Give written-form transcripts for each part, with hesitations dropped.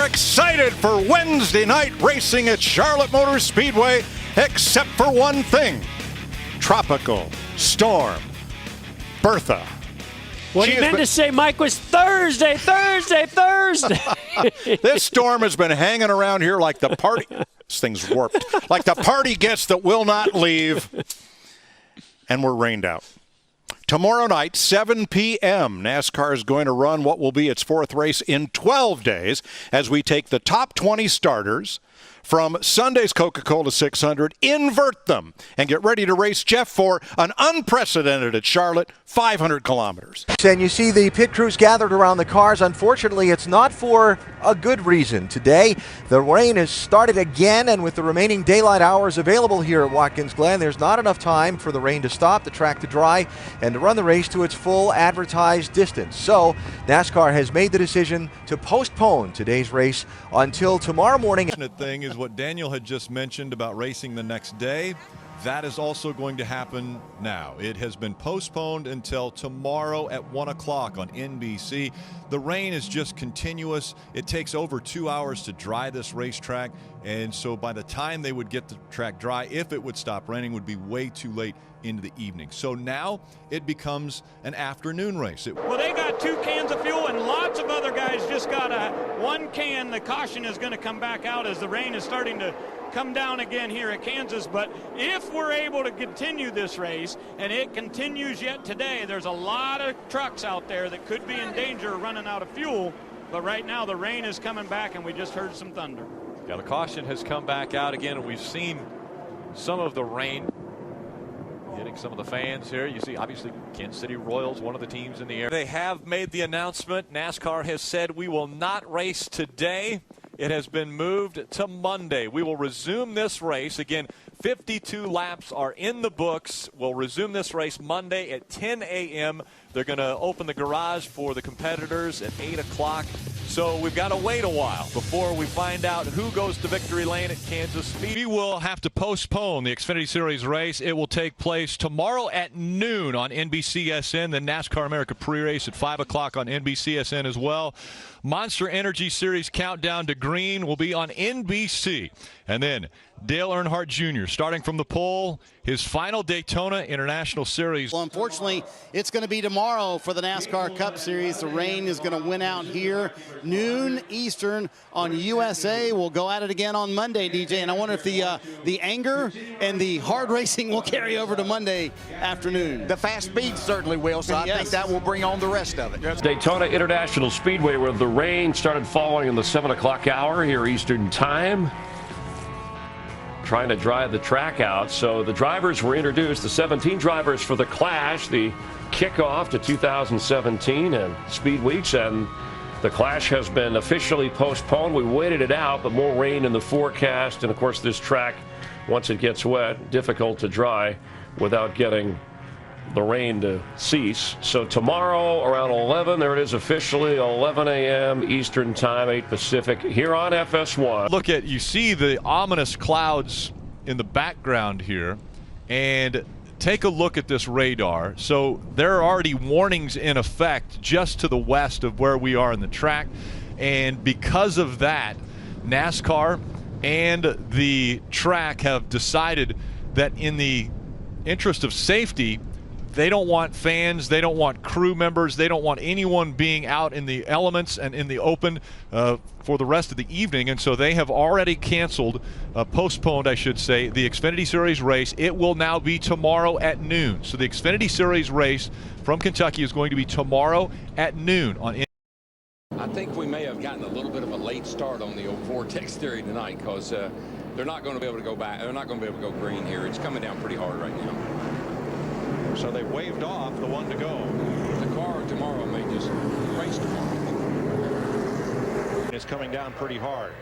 are excited for Wednesday night racing at Charlotte Motor Speedway, except for one thing. Tropical Storm Bertha. What he meant to say, Mike, was Thursday. This storm has been hanging around here like the party. This thing's warped. Like the party guests that will not leave. And we're rained out. Tomorrow night, 7 p.m., NASCAR is going to run what will be its fourth race in 12 days as we take the top 20 starters from Sunday's Coca-Cola 600, invert them, and get ready to race, Jeff, for an unprecedented at Charlotte 500 kilometers. And you see the pit crews gathered around the cars. Unfortunately, it's not for a good reason. Today, the rain has started again, and with the remaining daylight hours available here at Watkins Glen, there's not enough time for the rain to stop, the track to dry, and to run the race to its full advertised distance. So, NASCAR has made the decision to postpone today's race until tomorrow morning. The thing is what Daniel had just mentioned about racing the next day. That is also going to happen now. It has been postponed until tomorrow at 1 o'clock on NBC. The rain is just continuous. It takes over 2 hours to dry this racetrack, and so by the time they would get the track dry, if it would stop raining, would be way too late into the evening. So now it becomes an afternoon race. Well, they got 2 cans of fuel, and lots of other guys just got one can. The caution is going to come back out as the rain is starting to come down again here at Kansas. But if we're able to continue this race, and it continues yet today, there's a lot of trucks out there that could be in danger of running out of fuel. But right now the rain is coming back, and we just heard some thunder. Yeah, the caution has come back out again, and we've seen some of the rain hitting some of the fans here. You see, obviously, Kansas City Royals, one of the teams in the area. They have made the announcement. NASCAR has said we will not race today. It has been moved to Monday. We will resume this race. Again, 52 laps are in the books. We'll resume this race Monday at 10 a.m. They're going to open the garage for the competitors at 8 o'clock. So we've got to wait a while before we find out who goes to victory lane at Kansas Speed. We will have to postpone the Xfinity Series race. It will take place tomorrow at noon on NBCSN. The NASCAR America pre-race at 5 o'clock on NBCSN as well. Monster Energy Series Countdown to Green will be on NBC. And then Dale Earnhardt Jr. starting from the pole, his final Daytona International Series. Well, unfortunately, it's going to be tomorrow for the NASCAR Cup Series. The rain is going to win out here, noon Eastern on USA. We'll go at it again on Monday, DJ. And I wonder if the anger and the hard racing will carry over to Monday afternoon. The fast speed certainly will, so I think that will bring on the rest of it. Daytona International Speedway, where the rain started falling in the 7 o'clock hour here Eastern time. Trying to dry the track out. So the drivers were introduced, the 17 drivers for the Clash, the kickoff to 2017 and Speed Weeks, and the Clash has been officially postponed. We waited it out, but more rain in the forecast, and of course this track, once it gets wet, difficult to dry without getting the rain to cease. So tomorrow around 11, there it is officially, 11 a.m. Eastern time, 8 Pacific, here on FS1. Look at, you see the ominous clouds in the background here, and take a look at this radar. So there are already warnings in effect just to the west of where we are in the track, and because of that, NASCAR and the track have decided that in the interest of safety, they don't want fans, they don't want crew members, they don't want anyone being out in the elements and in the open for the rest of the evening. And so they have already canceled, postponed, I should say, the Xfinity Series race. It will now be tomorrow at noon. So the Xfinity Series race from Kentucky is going to be tomorrow at noon on. I think we may have gotten a little bit of a late start on the old Vortex Theory tonight, because they're not going to be able to go back. They're not going to be able to go green here. It's coming down pretty hard right now. So they waved off the one to go. The car tomorrow may just race tomorrow. It's coming down pretty hard.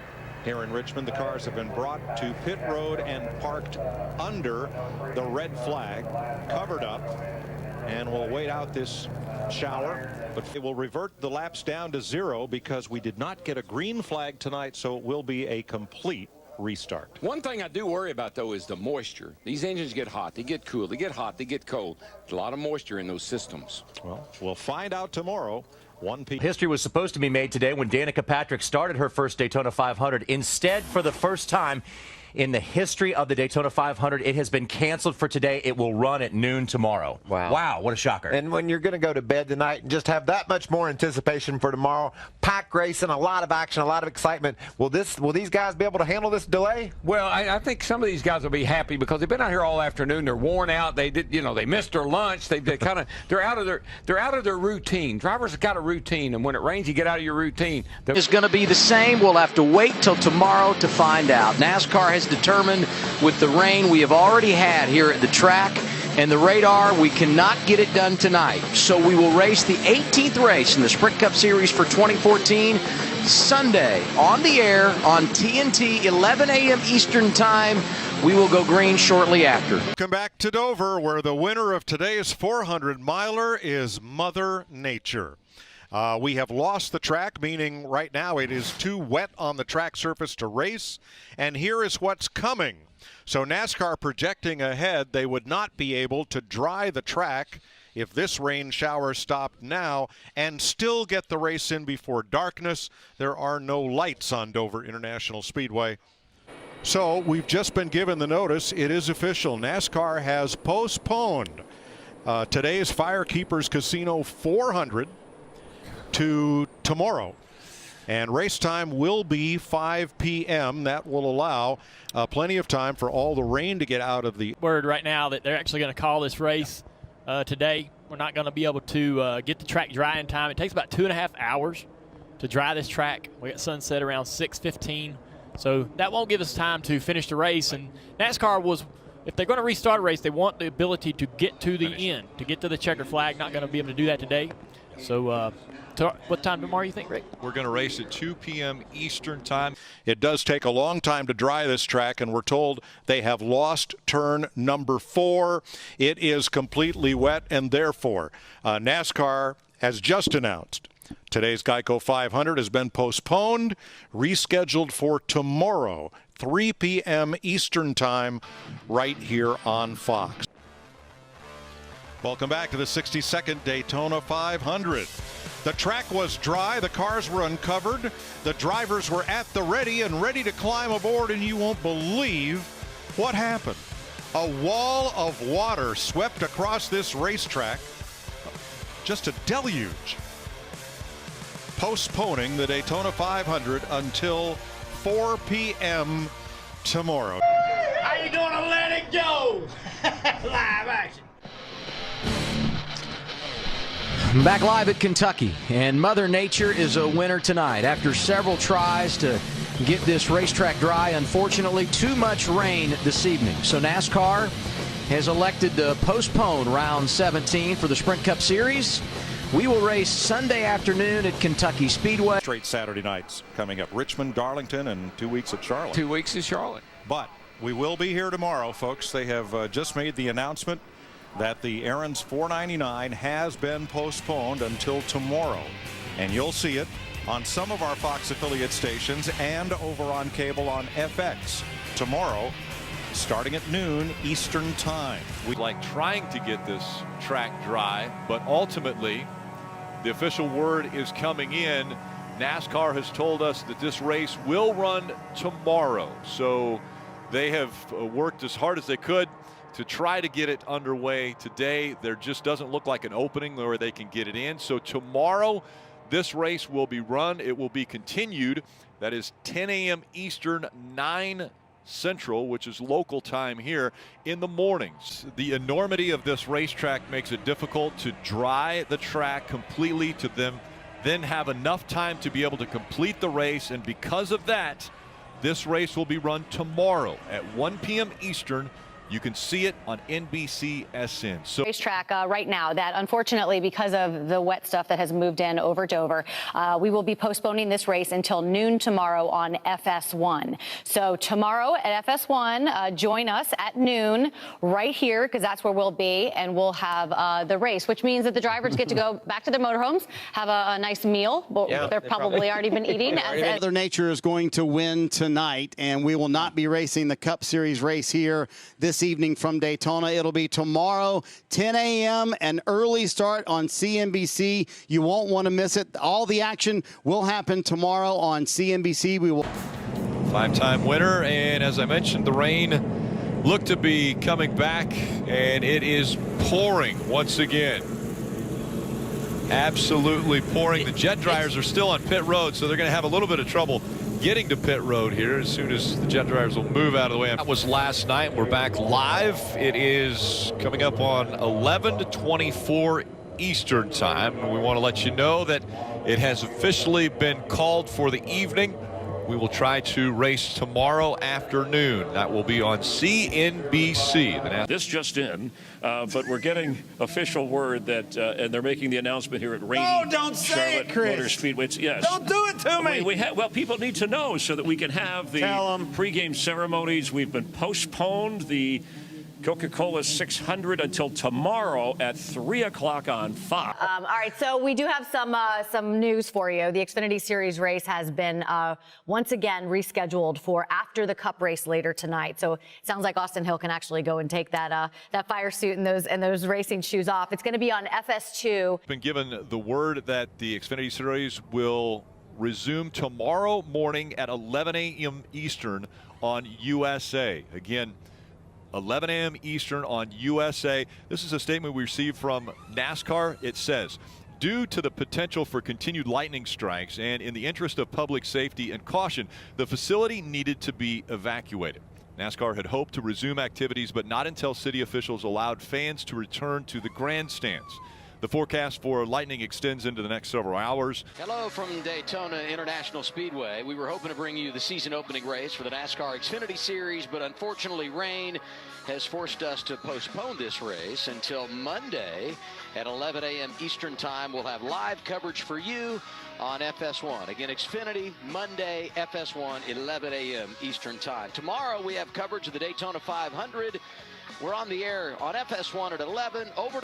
Here in Richmond, the cars have been brought to pit road and parked under the red flag, covered up, and we'll wait out this shower. But it will revert the laps down to 0 because we did not get a green flag tonight, so it will be a complete restart. One thing I do worry about, though, is the moisture. These engines get hot, they get cool, they get hot, they get cold. There's a lot of moisture in those systems. Well, we'll find out tomorrow 1 p.m. History was supposed to be made today when Danica Patrick started her first Daytona 500. Instead, for the first time in the history of the Daytona 500, it has been canceled for today. It will run at noon tomorrow. Wow, what a shocker. And when you're going to go to bed tonight and just have that much more anticipation for tomorrow, pack racing, a lot of action, a lot of excitement, will these guys be able to handle this delay? Well, I think some of these guys will be happy because they've been out here all afternoon. They're worn out. They did, they missed their lunch. They're out of their routine. Drivers have got a routine, and when it rains, you get out of your routine. It's going to be the same. We'll have to wait till tomorrow to find out. NASCAR has determined with the rain we have already had here at the track and the radar, we cannot get it done tonight. So we will race the 18th race in the Sprint Cup Series for 2014 Sunday on the air on TNT, 11 a.m. Eastern Time. We will go green shortly after. Come back to Dover, where the winner of today's 400-miler is Mother Nature. We have lost the track, meaning right now it is too wet on the track surface to race. And here is what's coming. So NASCAR projecting ahead, they would not be able to dry the track if this rain shower stopped now and still get the race in before darkness. There are no lights on Dover International Speedway. So we've just been given the notice. It is official. NASCAR has postponed today's Firekeepers Casino 400 to tomorrow, and race time will be 5 p.m. That will allow plenty of time for all the rain to get out of the word right now that they're actually going to call this race today. We're not going to be able to get the track dry in time. It takes about 2.5 hours to dry this track. We got sunset around 6:15, so that won't give us time to finish the race. And NASCAR was, if they're going to restart a race, they want the ability to get to the end, to get to the checkered flag. Not going to be able to do that today. So what time tomorrow you think, Rick? We're going to race at 2 p.m. Eastern Time. It does take a long time to dry this track, and we're told they have lost turn number 4. It is completely wet, and therefore NASCAR has just announced today's Geico 500 has been postponed, rescheduled for tomorrow, 3 p.m. Eastern Time, right here on Fox. Welcome back to the 62nd Daytona 500. The track was dry, the cars were uncovered, the drivers were at the ready and ready to climb aboard, and you won't believe what happened. A wall of water swept across this racetrack, just a deluge, postponing the Daytona 500 until 4 p.m. tomorrow. How you gonna let it go? Live action. Back live at Kentucky, and Mother Nature is a winner tonight. After several tries to get this racetrack dry, unfortunately, too much rain this evening. So NASCAR has elected to postpone round 17 for the Sprint Cup Series. We will race Sunday afternoon at Kentucky Speedway. Straight Saturday nights coming up. Richmond, Darlington, and 2 weeks at Charlotte. 2 weeks at Charlotte. But we will be here tomorrow, folks. They have just made the announcement that the Aaron's 499 has been postponed until tomorrow. And you'll see it on some of our Fox affiliate stations and over on cable on FX tomorrow, starting at noon Eastern Time. We like trying to get this track dry, but ultimately the official word is coming in. NASCAR has told us that this race will run tomorrow. So they have worked as hard as they could to try to get it underway today. There just doesn't look like an opening where they can get it in. So tomorrow, this race will be run. It will be continued. That is 10 a.m. Eastern, 9 Central, which is local time here in the mornings. The enormity of this racetrack makes it difficult to dry the track completely, to them then have enough time to be able to complete the race. And because of that, this race will be run tomorrow at 1 p.m. Eastern. You can see it on NBCSN. So racetrack right now that unfortunately, because of the wet stuff that has moved in over Dover, we will be postponing this race until noon tomorrow on FS1. So tomorrow at FS1, join us at noon right here, because that's where we'll be, and we'll have the race, which means that the drivers get to go back to their motorhomes, have a nice meal. Yeah, they've probably already been eating. Mother Nature is going to win tonight, and we will not be racing the Cup Series race here this this evening from Daytona. It'll be tomorrow, 10 a.m., an early start on CNBC. You won't want to miss it. All the action will happen tomorrow on CNBC. We will. 5-time winner, and as I mentioned, the rain looked to be coming back, and it is pouring once again. Absolutely pouring. The jet dryers are still on pit road, so they're going to have a little bit of trouble getting to pit road here as soon as the jet dryers will move out of the way. That was last night. We're back live. It is coming up on 11:24 Eastern time. We want to let you know that it has officially been called for the evening. We will try to race tomorrow afternoon. That will be on CNBC. This just in, but we're getting official word that, and they're making the announcement here at rainy don't say Charlotte it, Chris. Motor Speedway. Yes. Don't do it to me. Well, people need to know so that we can have the pregame ceremonies. We've been postponed. The Coca-Cola 600 until tomorrow at 3 o'clock on Fox. All right, so we do have some news for you. The Xfinity Series race has been once again rescheduled for after the Cup race later tonight. So it sounds like Austin Hill can actually go and take that fire suit and those racing shoes off. It's going to be on FS2. Been given the word that the Xfinity Series will resume tomorrow morning at 11 a.m. Eastern on USA. Again, 11 a.m. Eastern on USA. This is a statement we received from NASCAR. It says, due to the potential for continued lightning strikes and in the interest of public safety and caution, the facility needed to be evacuated. NASCAR had hoped to resume activities, but not until city officials allowed fans to return to the grandstands. The forecast for lightning extends into the next several hours. Hello from Daytona International Speedway. We were hoping to bring you the season opening race for the NASCAR Xfinity Series, but unfortunately rain has forced us to postpone this race until Monday at 11 a.m. Eastern Time. We'll have live coverage for you on FS1. Again, Xfinity, Monday, FS1, 11 a.m. Eastern Time. Tomorrow we have coverage of the Daytona 500. We're on the air on FS1 at 11. Over